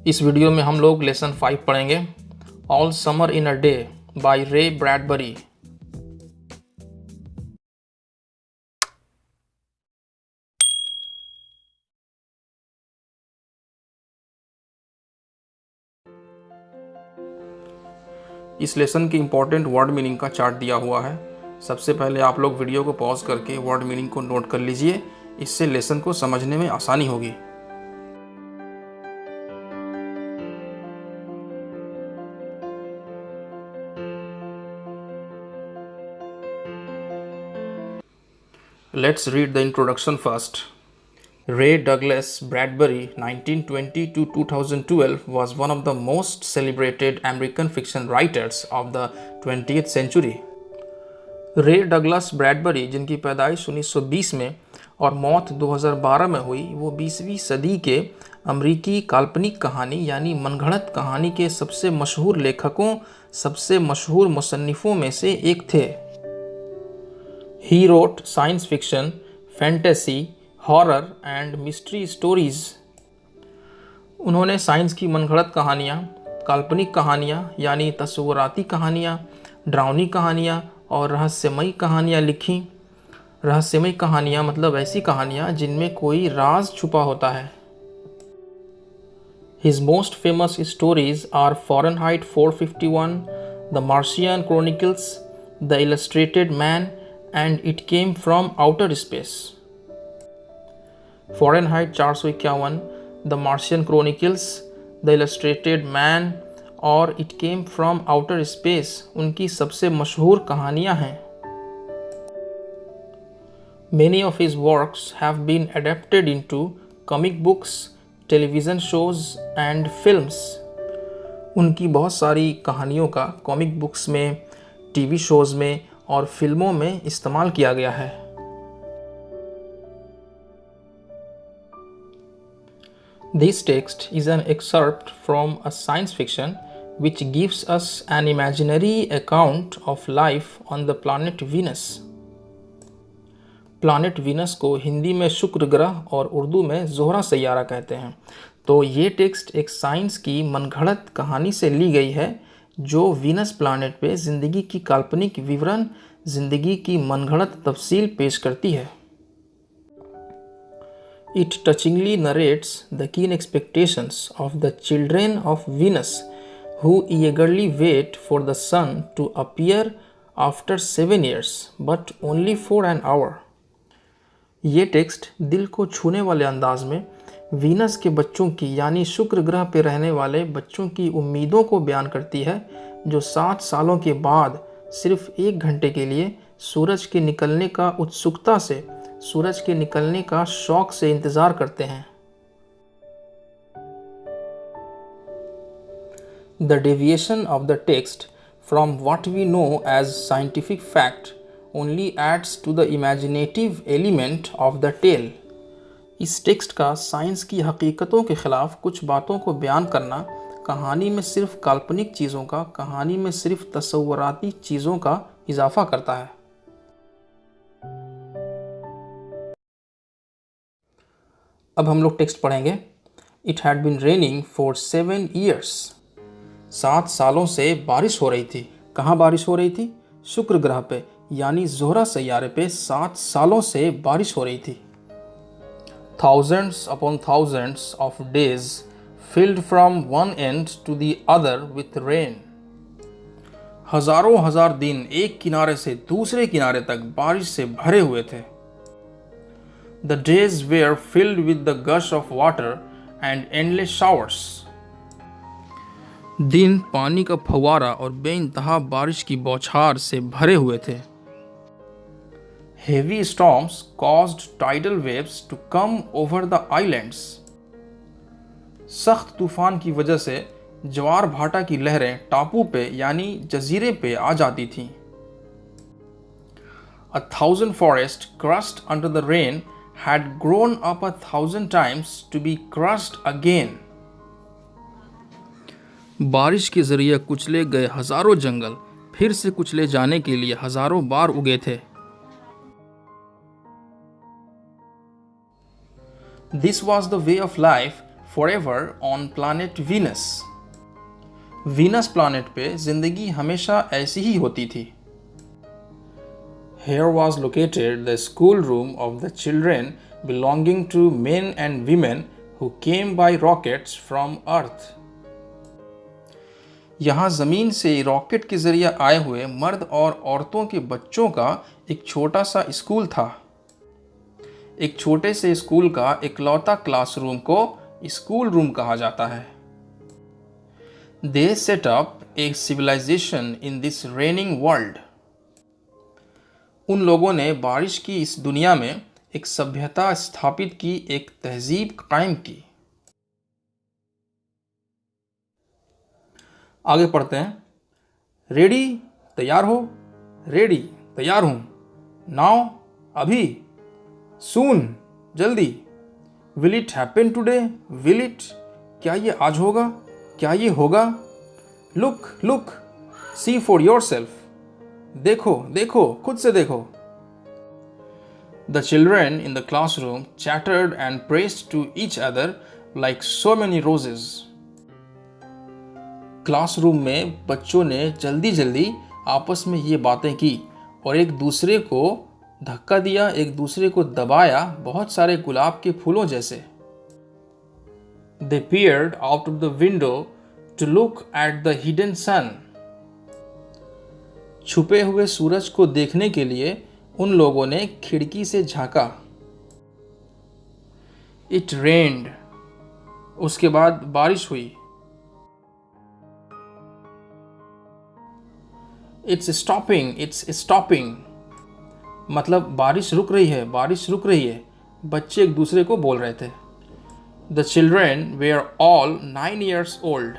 इस वीडियो में हम लोग लेसन 5 पढ़ेंगे, all summer in a day by Ray Bradbury. इस लेसन के इम्पोर्टेंट वर्ड मीनिंग का चार्ट दिया हुआ है। सबसे पहले आप लोग वीडियो को पॉज करके वर्ड मीनिंग को नोट कर लीजिए, इससे लेसन को समझने में आसानी होगी। Let's read the introduction first. Ray Douglas Bradbury, 1920 to 2012, was one of the most celebrated American fiction writers of the 20th century. रे डगलस ब्रैडबरी, जिनकी पैदाइश 1920 में और मौत 2012 में हुई, वो 20वीं सदी के अमरीकी काल्पनिक कहानी यानी मनगढ़ंत कहानी के सबसे मशहूर लेखकों, सबसे मशहूर मुसन्निफों में से एक थे। He wrote science fiction, fantasy, horror and mystery stories. उन्होंने साइंस की मनगढ़ंत कहानियाँ, काल्पनिक कहानियाँ यानी तस्वुराती कहानियाँ, डरावनी कहानियाँ और रहस्यमयी कहानियाँ लिखीं। रहस्यमयी कहानियाँ मतलब ऐसी कहानियाँ जिनमें कोई राज छुपा होता है। His most famous stories are Fahrenheit 451, The Martian Chronicles, The Illustrated Man and It Came from Outer Space. Fahrenheit 451, The Martian Chronicles, The Illustrated Man और It Came from Outer Space उनकी सबसे मशहूर कहानियाँ हैं। Many of his works have been adapted into comic books, television shows and films. उनकी बहुत सारी कहानियों का कॉमिक बुक्स में, टीवी शोज़ में और फिल्मों में इस्तेमाल किया गया है। This text is an excerpt from a science fiction which gives us an imaginary account of life on the planet Venus. Planet Venus को हिंदी में शुक्र ग्रह और उर्दू में ज़ोहरा सैयारा कहते हैं। तो ये टेक्स्ट एक साइंस की मनगढ़ंत कहानी से ली गई है जो वीनस प्लानेट पे ज़िंदगी की काल्पनिक विवरण, ज़िंदगी की मनगढ़ंत तफसील पेश करती है। It touchingly narrates the keen expectations of the children of Venus who eagerly wait for the sun to appear after 7 years, but only for an hour. ये टेक्स्ट दिल को छूने वाले अंदाज में वीनस के बच्चों की यानी शुक्र ग्रह पर रहने वाले बच्चों की उम्मीदों को बयान करती है, जो 7 सालों के बाद सिर्फ 1 घंटे के लिए सूरज के निकलने का उत्सुकता से, सूरज के निकलने का शौक से इंतज़ार करते हैं। The deviation of the text from what we know as scientific fact only adds to the imaginative element of the tale. इस टेक्स्ट का साइंस की हकीकतों के खिलाफ कुछ बातों को बयान करना कहानी में सिर्फ काल्पनिक चीज़ों का, कहानी में सिर्फ तस्वुराती चीज़ों का इजाफा करता है। अब हम लोग टेक्स्ट पढ़ेंगे। It had been raining for 7 years. 7 सालों से बारिश हो रही थी। कहाँ बारिश हो रही थी? शुक्र ग्रह पे यानी ज़ोहरा सैयारे पे 7 सालों से बारिश हो रही थी। Thousands upon thousands of days filled from one end to the other with rain. हजारों हजार दिन एक किनारे से दूसरे किनारे तक बारिश से भरे हुए थे। The days were filled with the gush of water and endless showers. दिन पानी का फव्वारा और बेइंतहा बारिश की बौछार से भरे हुए थे। Heavy storms caused tidal waves to come over the islands. सख्त तूफान की वजह से ज्वार भाटा की लहरें टापू पे यानी जजीरे पे आ जाती थीं। A thousand forests crushed under the rain had grown up 1,000 times to be crushed again. बारिश के जरिए कुचले गए हजारों जंगल फिर से कुचले जाने के लिए हजारों बार उगे थे। This was the way of life forever on planet Venus. Venus planet पे जिंदगी हमेशा ऐसी ही होती थी. Here was located the schoolroom of the children belonging to men and women who came by rockets from Earth. यहाँ ज़मीन से rocket के ज़रिए आए हुए मर्द और औरतों के बच्चों का एक छोटा सा स्कूल था. एक छोटे से स्कूल का इकलौता क्लासरूम को स्कूल रूम कहा जाता है. They set up a civilization in this raining world. उन लोगों ने बारिश की इस दुनिया में एक सभ्यता स्थापित की, एक तहजीब कायम की. आगे पढ़ते हैं. रेडी तैयार हो, रेडी तैयार हूं, नाउ अभी, सून जल्दी, will it happen today, will it क्या ये आज होगा, क्या ये होगा, look look see for yourself देखो देखो खुद से देखो. The children in the classroom chattered and praised to each other like so many roses. Classroom में बच्चों ने जल्दी जल्दी आपस में ये बातें की और एक दूसरे को धक्का दिया, एक दूसरे को दबाया, बहुत सारे गुलाब के फूलों जैसे. They peered out of the window to look at the hidden sun. छुपे हुए सूरज को देखने के लिए उन लोगों ने खिड़की से झांका. It rained. उसके बाद बारिश हुई. It's stopping, it's stopping. मतलब बारिश रुक रही है, बारिश रुक रही है. बच्चे एक दूसरे को बोल रहे थे. The children were all 9 years old.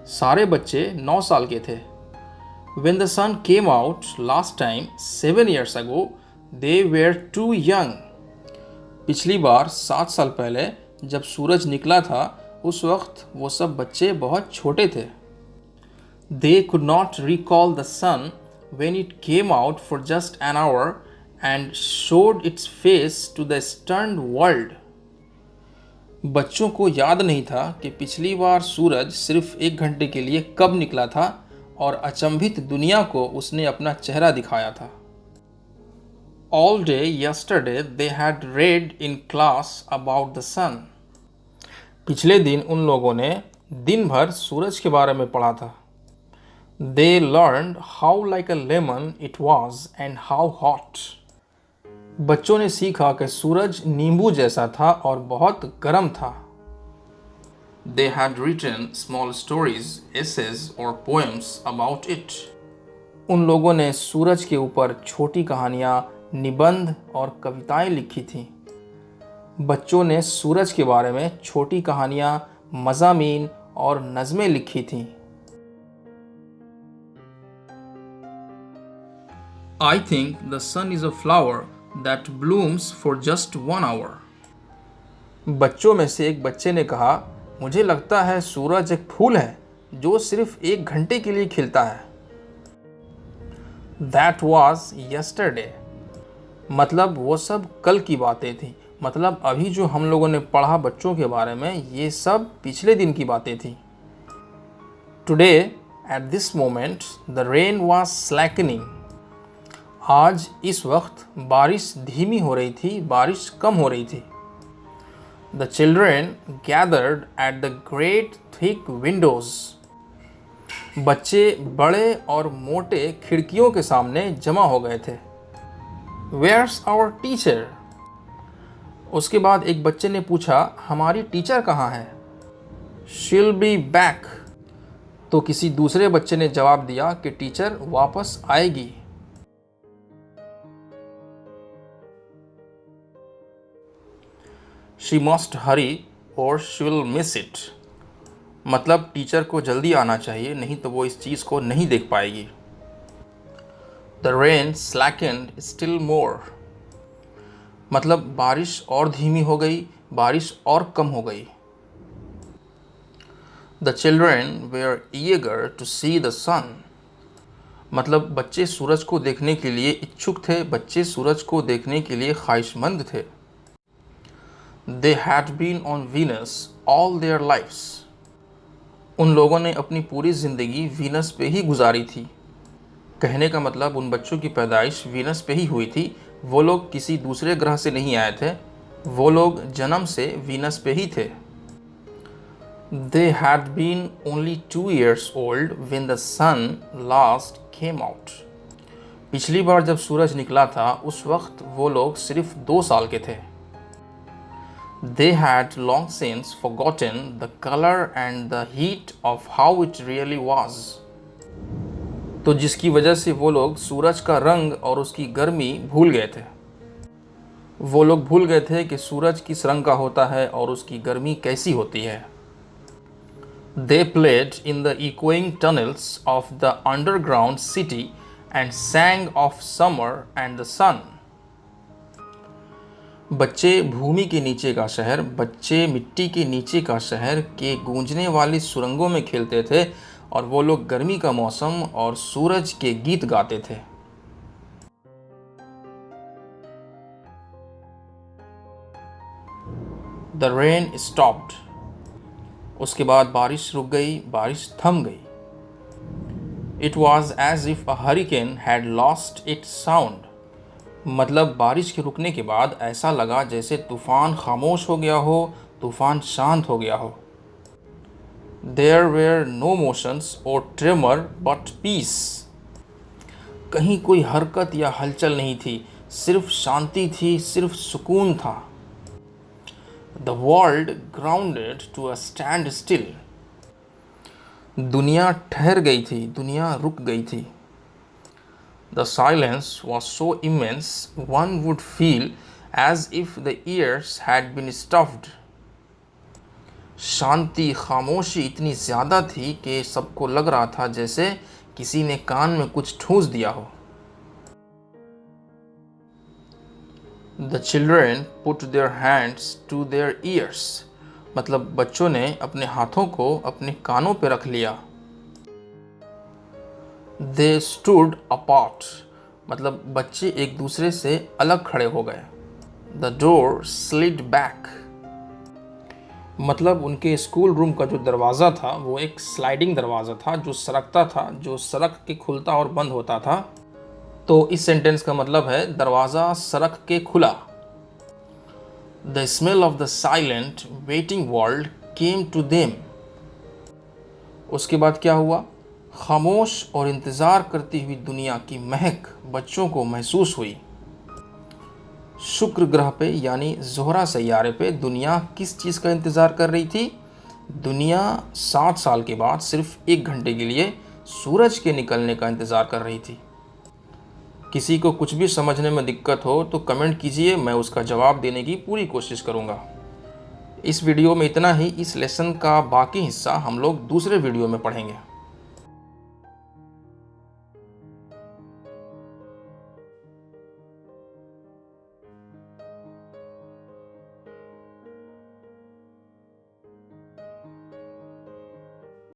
सारे बच्चे 9 साल के थे. When the sun came out last time 7 years ago, they were too young. पिछली बार 7 साल पहले जब सूरज निकला था, उस वक्त वो सब बच्चे बहुत छोटे थे. They could not recall the sun when it came out for just an hour and showed its face to the stunned world. बच्चों को याद नहीं था कि पिछली बार सूरज सिर्फ 1 घंटे के लिए कब निकला था और अचंभित दुनिया को उसने अपना चेहरा दिखाया था. All day yesterday they had read in class about the sun. पिछले दिन उन लोगों ने दिन भर सूरज के बारे में पढ़ा था. They learned how like a lemon it was and how hot. बच्चों ने सीखा कि सूरज नींबू जैसा था और बहुत गर्म था. They had written small stories, essays or poems about it. उन लोगों ने सूरज के ऊपर छोटी कहानियाँ, निबंध और कविताएं लिखी थीं. बच्चों ने सूरज के बारे में छोटी कहानियाँ, मज़ामीन और नज़में लिखी थीं. I think the sun is a flower that blooms for just 1 hour. बच्चों में से एक बच्चे ने कहा, मुझे लगता है सूरज एक फूल है जो सिर्फ 1 घंटे के लिए खिलता है. That was yesterday. मतलब वो सब कल की बातें थी. मतलब अभी जो हम लोगों ने पढ़ा बच्चों के बारे में, ये सब पिछले दिन की बातें थी. Today, at this moment, the rain was slackening. आज इस वक्त बारिश धीमी हो रही थी, बारिश कम हो रही थी. The children gathered at the great thick windows. बच्चे बड़े और मोटे खिड़कियों के सामने जमा हो गए थे. Where's our teacher? उसके बाद एक बच्चे ने पूछा, हमारी टीचर कहाँ है? She'll be back. तो किसी दूसरे बच्चे ने जवाब दिया कि टीचर वापस आएगी. She must hurry or she will miss it. मतलब टीचर को जल्दी आना चाहिए, नहीं तो वो इस चीज़ को नहीं देख पाएगी. The rain slackened still more. मतलब बारिश और धीमी हो गई, बारिश और कम हो गई. The children were eager to see the sun. मतलब बच्चे सूरज को देखने के लिए इच्छुक थे, बच्चे सूरज को देखने के लिए ख्वाहिशमंद थे. They had been on Venus all their lives. उन लोगों ने अपनी पूरी ज़िंदगी वीनस पे ही गुजारी थी। कहने का मतलब उन बच्चों की पैदाइश वीनस पे ही हुई थी। वो लोग किसी दूसरे ग्रह से नहीं आए थे, वो लोग जन्म से वीनस पे ही थे। They had been only 2 years old when the sun last came out. पिछली बार जब सूरज निकला था उस वक्त वो लोग सिर्फ 2 साल के थे। They had long since forgotten the color and the heat of how it really was. तो जिसकी वजह से वो लोग सूरज का रंग और उसकी गर्मी भूल गए थे। वो लोग भूल गए थे कि सूरज किस रंग का होता है और उसकी गर्मी कैसी होती है। They played in the echoing tunnels of the underground city and sang of summer and the sun. बच्चे भूमि के नीचे का शहर, बच्चे मिट्टी के नीचे का शहर के गूंजने वाली सुरंगों में खेलते थे और वो लोग गर्मी का मौसम और सूरज के गीत गाते थे। The rain stopped. उसके बाद बारिश रुक गई, बारिश थम गई। It was as if a hurricane had lost its sound. मतलब बारिश के रुकने के बाद ऐसा लगा जैसे तूफान खामोश हो गया हो, तूफान शांत हो गया हो। There were no motions or tremor but peace. कहीं कोई हरकत या हलचल नहीं थी, सिर्फ शांति थी, सिर्फ सुकून था। The world grounded to a standstill. दुनिया ठहर गई थी, दुनिया रुक गई थी। The silence was so immense one would feel as if the ears had been stuffed. शांति, खामोशी इतनी ज़्यादा थी कि सबको लग रहा था जैसे किसी ने कान में कुछ ठूंस दिया हो। The children put their hands to their ears. मतलब बच्चों ने अपने हाथों को अपने कानों पे रख लिया। They stood apart. मतलब बच्चे एक दूसरे से अलग खड़े हो गए। The door slid back. मतलब उनके स्कूल रूम का जो दरवाज़ा था वो एक स्लाइडिंग दरवाज़ा था जो सरकता था, जो सरक के खुलता और बंद होता था। तो इस सेंटेंस का मतलब है दरवाज़ा सरक के खुला। The smell of the silent waiting world came to them. उसके बाद क्या हुआ? खामोश और इंतज़ार करती हुई दुनिया की महक बच्चों को महसूस हुई। शुक्र ग्रह पे यानी ज़ोहरा सैयारे पे दुनिया किस चीज़ का इंतज़ार कर रही थी? दुनिया 7 साल के बाद सिर्फ 1 घंटे के लिए सूरज के निकलने का इंतज़ार कर रही थी। किसी को कुछ भी समझने में दिक्कत हो तो कमेंट कीजिए, मैं उसका जवाब देने की पूरी कोशिश करूँगा। इस वीडियो में इतना ही। इस लेसन का बाकी हिस्सा हम लोग दूसरे वीडियो में पढ़ेंगे।